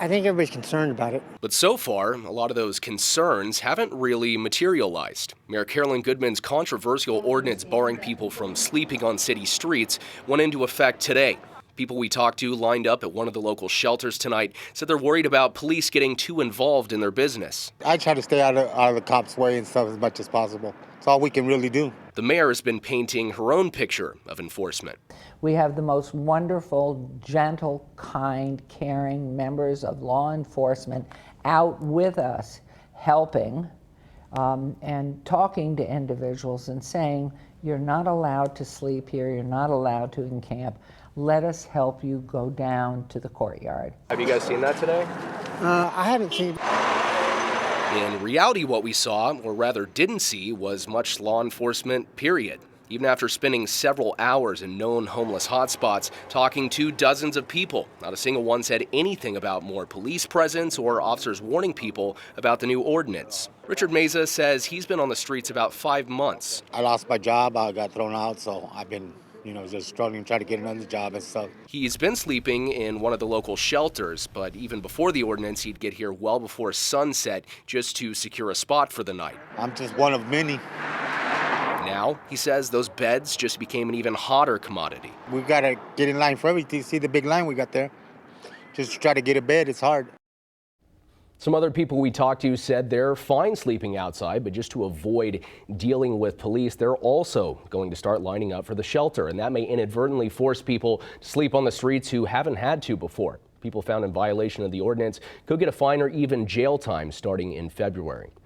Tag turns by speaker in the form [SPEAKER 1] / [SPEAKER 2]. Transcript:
[SPEAKER 1] I think everybody's concerned about it.
[SPEAKER 2] But so far, a lot of those concerns haven't really materialized. Mayor Carolyn Goodman's controversial ordinance barring people from sleeping on city streets went into effect today. People we talked to lined up at one of the local shelters tonight said they're worried about police getting too involved in their business.
[SPEAKER 3] I try to stay out of the cops' way and stuff as much as possible. It's all we can really do.
[SPEAKER 2] The mayor has been painting her own picture of enforcement.
[SPEAKER 4] We have the most wonderful, gentle, kind, caring members of law enforcement out with us, helping and talking to individuals and saying, you're not allowed to sleep here, you're not allowed to encamp. Let us help you go down to the courtyard.
[SPEAKER 2] Have you guys seen that today?
[SPEAKER 1] I haven't seen.
[SPEAKER 2] In reality, what we saw, or rather didn't see, was much law enforcement, period. Even after spending several hours in known homeless hotspots, talking to dozens of people, not a single one said anything about more police presence or officers warning people about the new ordinance. Richard Meza says he's been on the streets about 5 months.
[SPEAKER 3] I lost my job. I got thrown out, so I've been just struggling to try to get another job and stuff.
[SPEAKER 2] He's been sleeping in one of the local shelters, but even before the ordinance, he'd get here well before sunset just to secure a spot for the night.
[SPEAKER 3] I'm just one of many.
[SPEAKER 2] Now, he says those beds just became an even hotter commodity.
[SPEAKER 3] We've got to get in line for everything. See the big line we got there? Just to try to get a bed, it's hard.
[SPEAKER 5] Some other people we talked to said they're fine sleeping outside, but just to avoid dealing with police, they're also going to start lining up for the shelter, and that may inadvertently force people to sleep on the streets who haven't had to before. People found in violation of the ordinance could get a fine or even jail time starting in February.